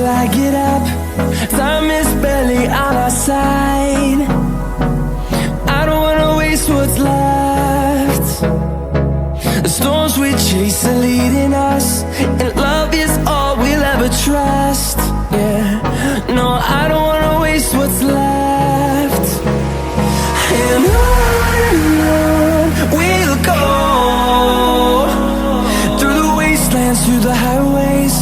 I get up. Time is barely on our side. I don't wanna waste what's left. The storms we chase are leading us, and love is all we'll ever trust. Yeah, no, I don't wanna waste what's left. And on we'll go, through the wastelands, through the highways,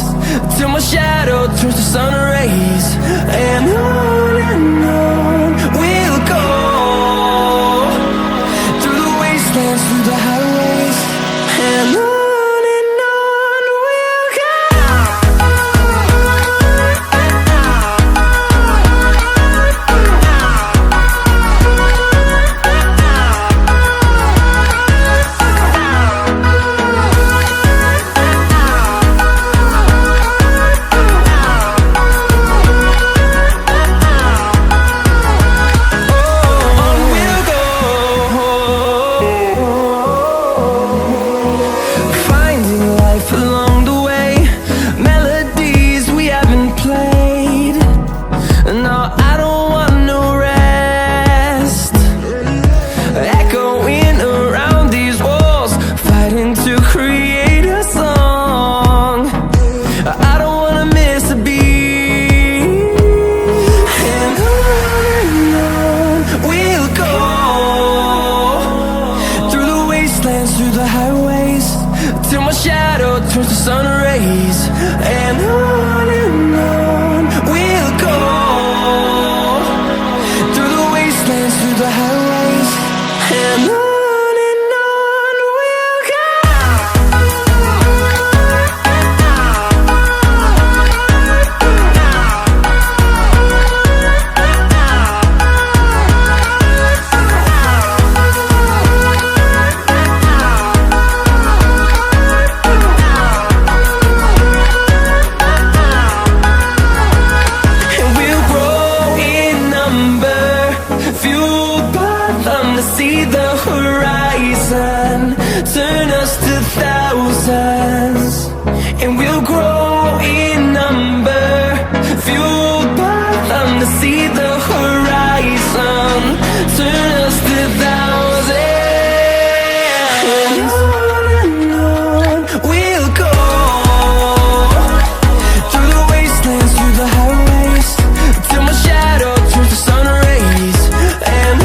till my shadow turns to sun rays. And on we'll go, through the wastelands, through the highways, and on we'll go. Through the highways, till my shadow turns to sun rays. And on we'll go, through the wastelands, through the highways, and on we'll go. See the horizon, turn us to thousands, and we'll grow in number, fueled by them. To see the horizon, turn us to thousands, and on we'll go, through the wastelands, through the highways, till my shadow turns to sun rays. And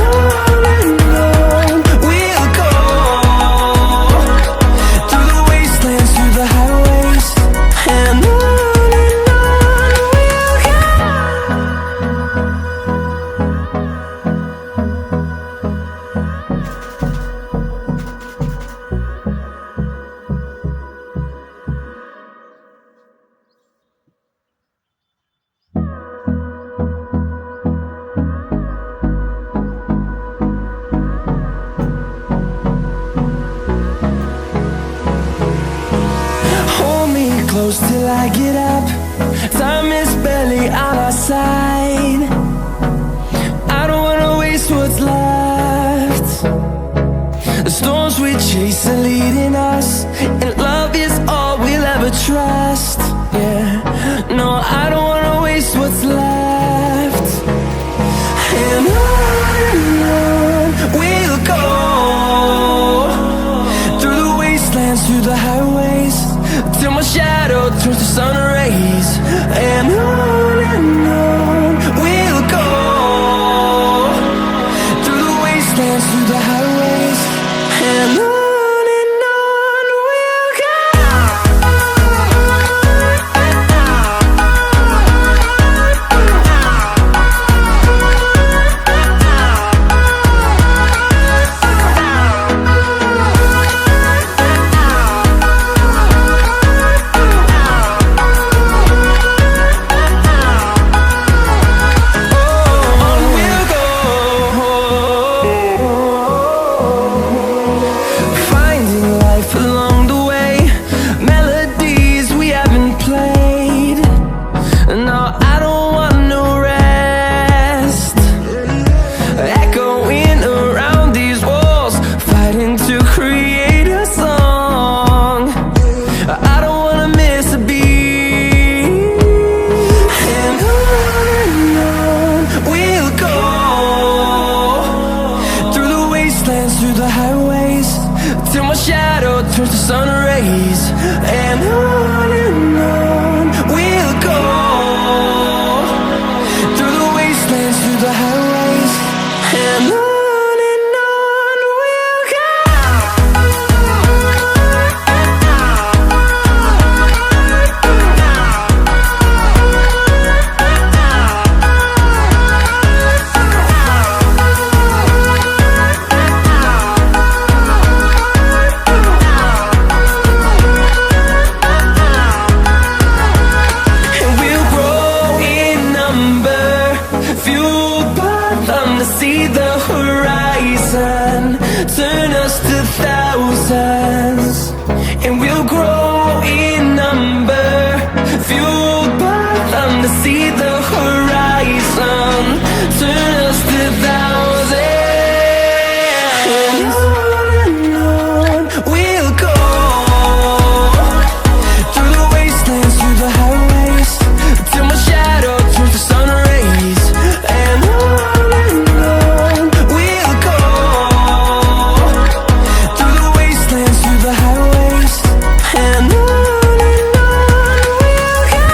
close till I get up. Time is barely on our side. I don't wanna waste what's left. The storms we chase are leading us, and love is all we'll ever trust. Yeah, no, I don't wanna waste what's left. And on we'll go, through the wastelands, through the highways, till my shadow turns to sun rays. And on we'll the highways, and on we'll go. And we'll grow in number, fueled by them to see the horizon, turn us to thousands. And we'll grow in number, fueled by them to see the horizon, turn us to thousands. And on we'll go, through the wastelands, through the highways, till my shadow turns to sun rays. And on we'll go, through the wastelands, through the highways, and on we'll go.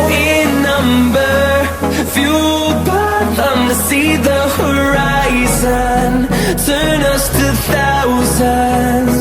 In number, fueled by them to see the horizon, turn us to thousands.